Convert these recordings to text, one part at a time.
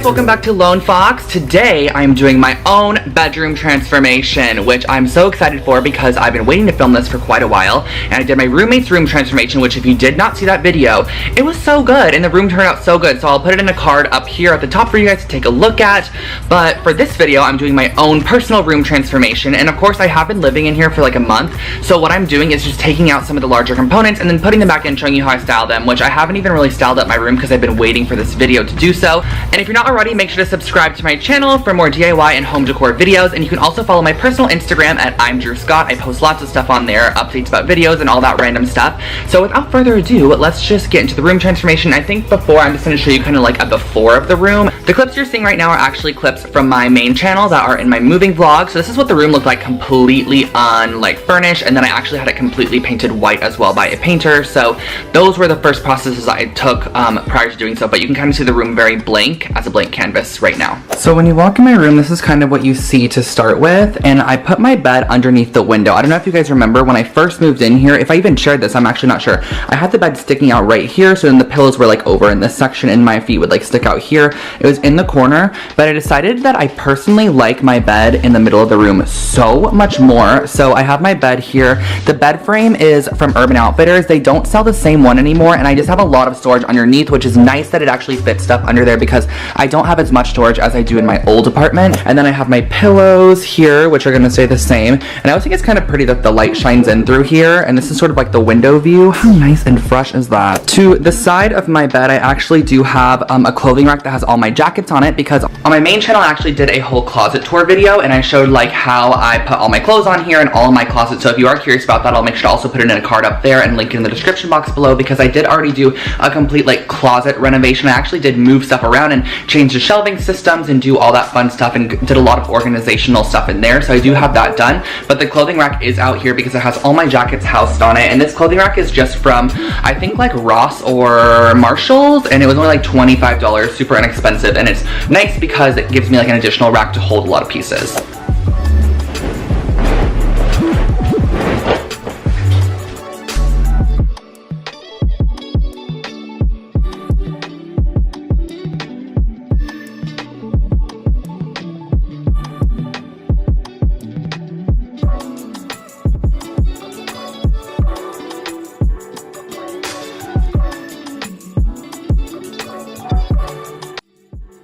guys, welcome back to Lone Fox. Today I'm doing my own bedroom transformation, which I'm so excited for because I've been waiting to film this for quite a while. And I did my roommate's room transformation, which if you did not see that video, it was so good and the room turned out so good. So I'll put it in a card up here at the top for you guys to take a look at. But for this video, I'm doing my own personal room transformation. And of course, I have been living in here for like a month. So what I'm doing is just taking out some of the larger components and then putting them back in, showing you how I style them, which I haven't even really styled up my room because I've been waiting for this video to do so. And if you're not already, make sure to subscribe to my channel for more DIY and home decor videos. And you can also follow my personal Instagram at I'mDrewScott. I post lots of stuff on there, updates about videos and all that random stuff. So without further ado, let's just get into the room transformation. I think before, I'm just going to show you kind of like a before of the room. The clips you're seeing right now are actually clips from my main channel that are in my moving vlog. So this is what the room looked like completely furnished, and then I actually had it completely painted white as well by a painter. So those were the first processes I took prior to doing so, but you can kind of see the room very blank as a blank canvas right now. So when you walk in my room, this is kind of what you see to start with, and I put my bed underneath the window. I don't know if you guys remember when I first moved in here, if I even shared this, I'm actually not sure. I had the bed sticking out right here, so then the pillows were like over in this section and my feet would like stick out here. It was in the corner, but I decided that I personally like my bed in the middle of the room so much more. So I have my bed here. The bed frame is from Urban Outfitters. They don't sell the same one anymore, and I just have a lot of storage underneath, which is nice that it actually fits stuff under there because I don't have as much storage as I do in my old apartment. And then I have my pillows here, which are going to stay the same. And I always think it's kind of pretty that the light shines in through here, and this is sort of like the window view. How nice and fresh is that? To the side of my bed, I actually do have a clothing rack that has all my jackets on it, because on my main channel I actually did a whole closet tour video and I showed like how I put all my clothes on here and all of my closets. So if you are curious about that, I'll make sure to also put it in a card up there and link it in the description box below, because I did already do a complete like closet renovation. I actually did move stuff around and change the shelving systems and do all that fun stuff and did a lot of organizational stuff in there. So I do have that done, but the clothing rack is out here because it has all my jackets housed on it. And this clothing rack is just from, I think like Ross or Marshall's, and it was only like $25, super inexpensive. And it's nice because it gives me like an additional rack to hold a lot of pieces.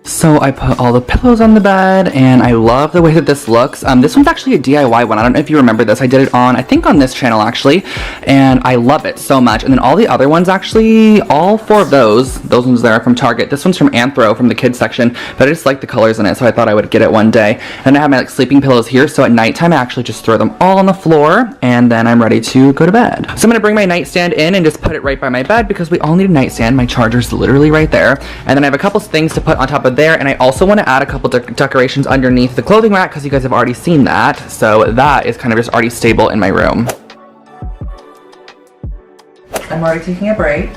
So I put all the pillows on the bed, and I love the way that this looks. This one's actually a DIY one. I don't know if you remember this. I did it on, I think on this channel actually, and I love it so much. And then all the other ones actually, all four of those ones there are from Target. This one's from Anthro from the kids section, but I just like the colors in it, so I thought I would get it one day. And I have my like sleeping pillows here, so at nighttime I actually just throw them all on the floor, and then I'm ready to go to bed. So I'm gonna bring my nightstand in and just put it right by my bed because we all need a nightstand. My charger's literally right there. And then I have a couple things to put on top of there. And I also want to add a couple decorations underneath the clothing rack because you guys have already seen that. So that is kind of just already stable in my room. I'm already taking a break,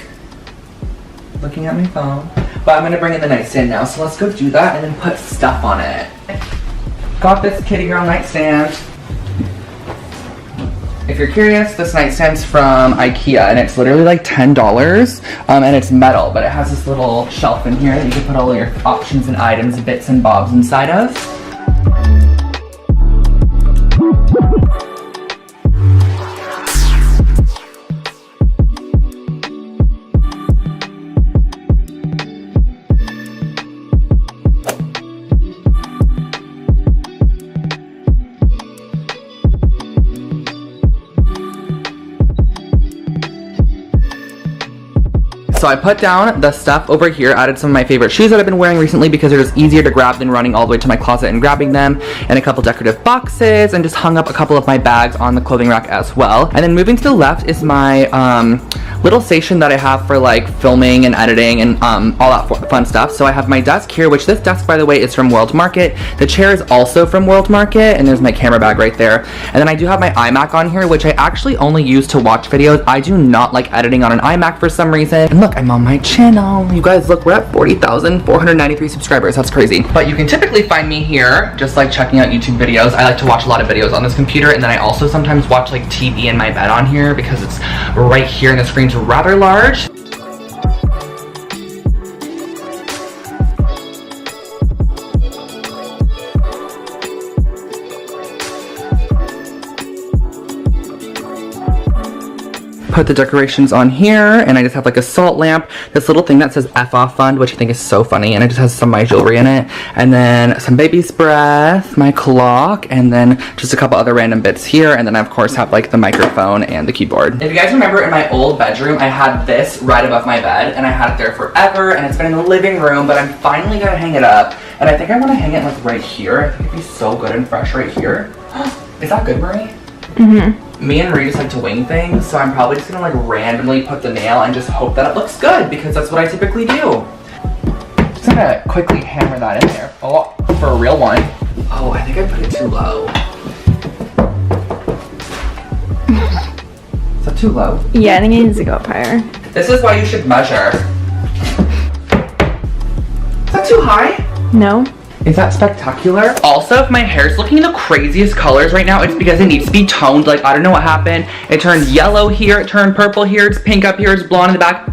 looking at my phone, but I'm going to bring in the nightstand now. So let's go do that and then put stuff on it. Got this kitty girl nightstand. If you're curious, this nightstand's from IKEA, and it's literally like $10, and it's metal, but it has this little shelf in here that you can put all your options and items, bits and bobs inside of. So I put down the stuff over here, added some of my favorite shoes that I've been wearing recently because they're just easier to grab than running all the way to my closet and grabbing them, and a couple decorative boxes, and just hung up a couple of my bags on the clothing rack as well. And then moving to the left is my little station that I have for like filming and editing and all that fun stuff. So I have my desk here, which this desk, by the way, is from World Market. The chair is also from World Market, and there's my camera bag right there. And then I do have my iMac on here, which I actually only use to watch videos. I do not like editing on an iMac for some reason. And look, I'm on my channel. You guys, look, we're at 40,493 subscribers. That's crazy. But you can typically find me here, just like checking out YouTube videos. I like to watch a lot of videos on this computer, and then I also sometimes watch like TV in my bed on here because it's right here and the screen's rather large. put the decorations on here, and I just have like a salt lamp, this little thing that says F off fund, which I think is so funny, and it just has some of my jewelry in it, and then some baby's breath, my clock, and then just a couple other random bits here, and then I of course have like the microphone and the keyboard. If you guys remember, in my old bedroom I had this right above my bed, and I had it there forever, and it's been in the living room, but I'm finally gonna hang it up, and I think I want to hang it like right here. I think it'd be so good and fresh right here. Is that good, Marie? Mm-hmm. Me and Marie just like to wing things, so I'm probably just gonna like randomly put the nail and just hope that it looks good, because that's what I typically do. Just gonna quickly hammer that in there. Oh, for a real one. Oh, I think I put it too low. Is that too low? Yeah, I think it needs to go up higher. This is why you should measure. Is that too high? No. Is that spectacular? Also, if my hair's looking the craziest colors right now, it's because it needs to be toned. Like, I don't know what happened. It turned yellow here, it turned purple here, it's pink up here, it's blonde in the back.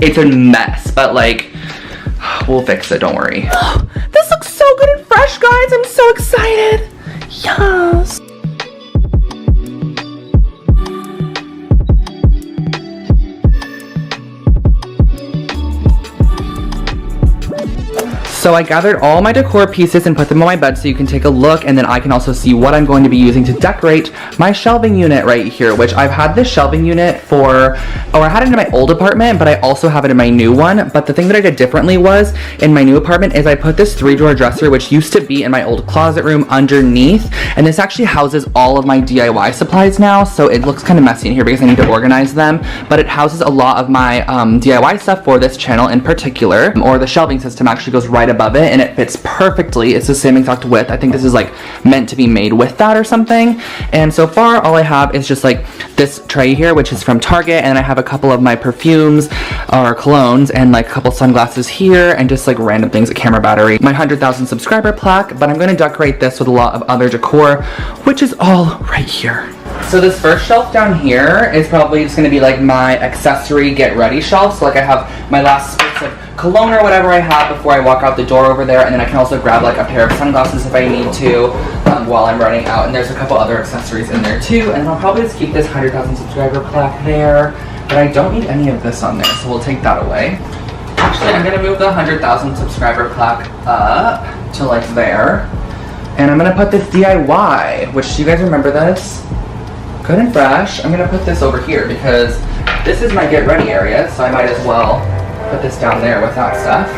It's a mess, but like, we'll fix it, don't worry. This looks so good and fresh, guys. I'm so excited. Yes. So I gathered all my decor pieces and put them on my bed so you can take a look, and then I can also see what I'm going to be using to decorate my shelving unit right here, which I've had this shelving unit for, I had it in my old apartment, but I also have it in my new one. But the thing that I did differently was, in my new apartment, is I put this 3-drawer dresser, which used to be in my old closet room, underneath, and this actually houses all of my DIY supplies now, so it looks kind of messy in here because I need to organize them, but it houses a lot of my DIY stuff for this channel in particular, or the shelving system actually goes right above it, and it fits perfectly. It's the same exact width. I think this is like meant to be made with that or something. And so far all I have is just like this tray here, which is from Target, and I have a couple of my perfumes or colognes and like a couple sunglasses here, and just like random things, a camera battery, my 100,000 subscriber plaque. But I'm going to decorate this with a lot of other decor, which is all right here. So this first shelf down here is probably just going to be like my accessory get ready shelf. So like I have my last spritz of cologne or whatever I have before I walk out the door over there, and then I can also grab like a pair of sunglasses if I need to while I'm running out, and there's a couple other accessories in there too. And I'll probably just keep this 100,000 subscriber plaque there, but I don't need any of this on there, so we'll take that away. Actually, I'm going to move the 100,000 subscriber plaque up to like there, and I'm going to put this DIY, which, do you guys remember this? Good and fresh. I'm going to put this over here because this is my get ready area, so I might as well put this down there with that stuff.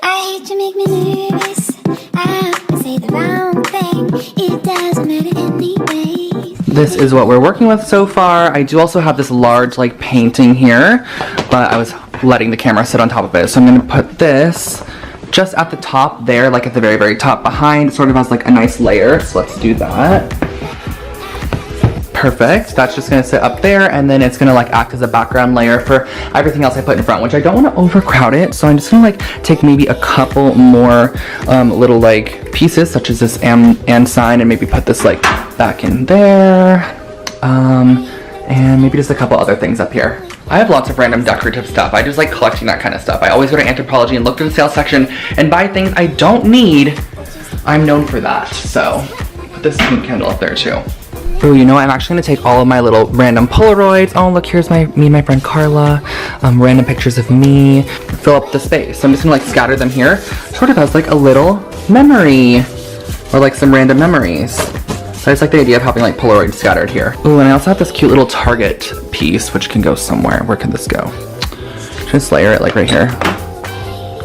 I hate to make me nervous. I often say the wrong thing. It doesn't matter anyways. This is what we're working with so far. I do also have this large like painting here, but I was letting the camera sit on top of it. So I'm going to put this just at the top there, like at the very, very top behind. It sort of has like a nice layer, so let's do that. Perfect. That's just going to sit up there, and then it's going to like act as a background layer for everything else I put in front, which I don't want to overcrowd it. So I'm just going to like take maybe a couple more little like pieces, such as this and sign, and maybe put this like back in there, and maybe just a couple other things up here. I have lots of random decorative stuff. I just like collecting that kind of stuff. I always go to Anthropologie and look through the sales section and buy things I don't need. I'm known for that. So put this pink candle up there too. Ooh, you know, I'm actually gonna take all of my little random Polaroids. Oh, look, here's me and my friend Carla. Random pictures of me. Fill up the space. So I'm just gonna like scatter them here, sort of as like a little memory, or like some random memories. I just like the idea of having like Polaroids scattered here. Ooh, and I also have this cute little Target piece, which can go somewhere. Where can this go? Just layer it like right here.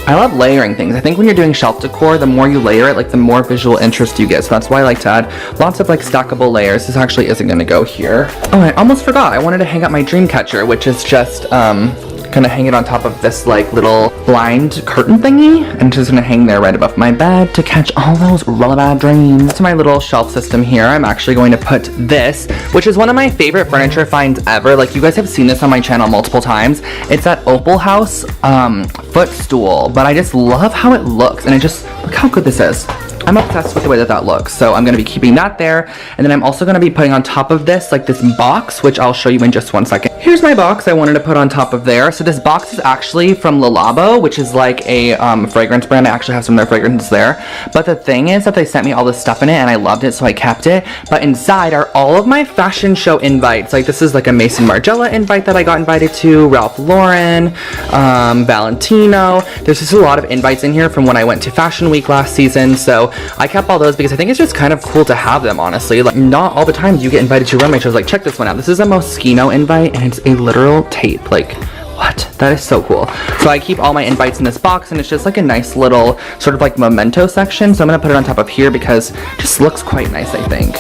I love layering things. I think when you're doing shelf decor, the more you layer it, like the more visual interest you get. So that's why I like to add lots of like stackable layers. This actually isn't gonna go here. Oh, I almost forgot. I wanted to hang up my dream catcher, which is just gonna hang it on top of this like little blind curtain thingy, and it's just gonna hang there right above my bed to catch all those really bad dreams. To my little shelf system here, I'm actually going to put this, which is one of my favorite furniture finds ever. Like, you guys have seen this on my channel multiple times. It's that Opal House footstool, but I just love how it looks, and look how good this is. I'm obsessed with the way that that looks, so I'm going to be keeping that there. And then I'm also going to be putting on top of this like this box, which I'll show you in just one second. here's my box I wanted to put on top of there. So this box is actually from Le Labo, which is like a fragrance brand. I actually have some of their fragrances there. But the thing is that they sent me all this stuff in it and I loved it, so I kept it. But inside are all of my fashion show invites. Like this is like a Maison Margiela invite that I got invited to, Ralph Lauren, Valentino. There's just a lot of invites in here from when I went to Fashion Week last season. So I kept all those because I think it's just kind of cool to have them, honestly. Like not all the times you get invited to runway shows. Like check this one out. This is a Moschino invite and it's a literal tape. Like what? That is so cool. So I keep all my invites in this box and it's just like a nice little sort of like memento section. So I'm gonna put it on top of here because it just looks quite nice, I think.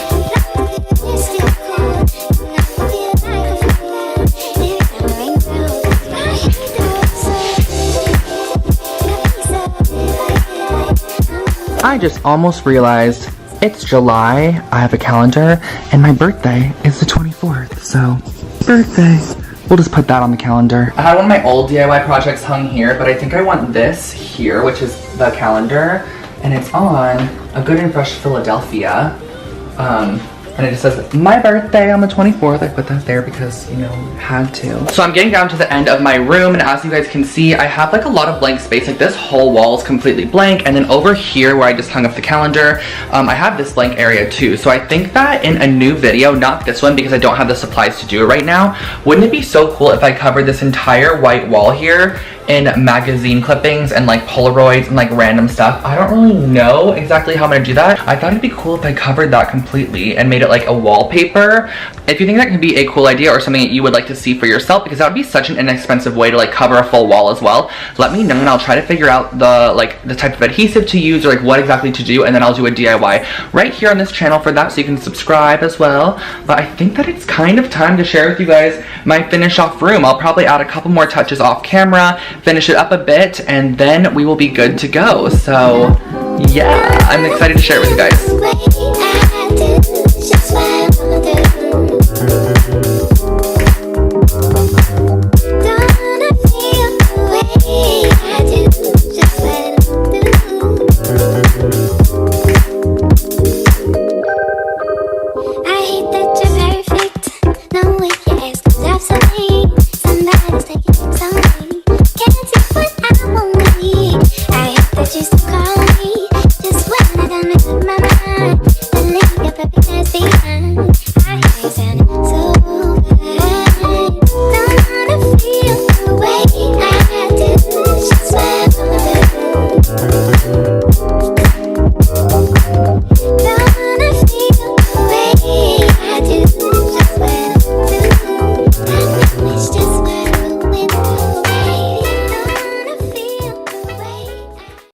I just almost realized it's July, I have a calendar, and my birthday is the 24th, so birthday. We'll just put that on the calendar. I had one of my old DIY projects hung here, but I think I want this here, which is the calendar, and it's on A Good and Fresh Philadelphia. And it just says, my birthday on the 24th. I put that there because, you know, had to. So I'm getting down to the end of my room, and as you guys can see, I have like a lot of blank space. Like this whole wall is completely blank, and then over here where I just hung up the calendar, I have this blank area too. So I think that in a new video, not this one because I don't have the supplies to do it right now, wouldn't it be so cool if I covered this entire white wall here in magazine clippings and like Polaroids and like random stuff? I don't really know exactly how I'm gonna do that. I thought it'd be cool if I covered that completely and made it like a wallpaper. If you think that could be a cool idea or something that you would like to see for yourself, because that would be such an inexpensive way to like cover a full wall as well, let me know and I'll try to figure out the type of adhesive to use or like what exactly to do, and then I'll do a DIY right here on this channel for that, so you can subscribe as well. But I think that it's kind of time to share with you guys my finish off room. I'll probably add a couple more touches off camera, finish it up a bit, and then we will be good to go. So yeah, I'm excited to share it with you guys.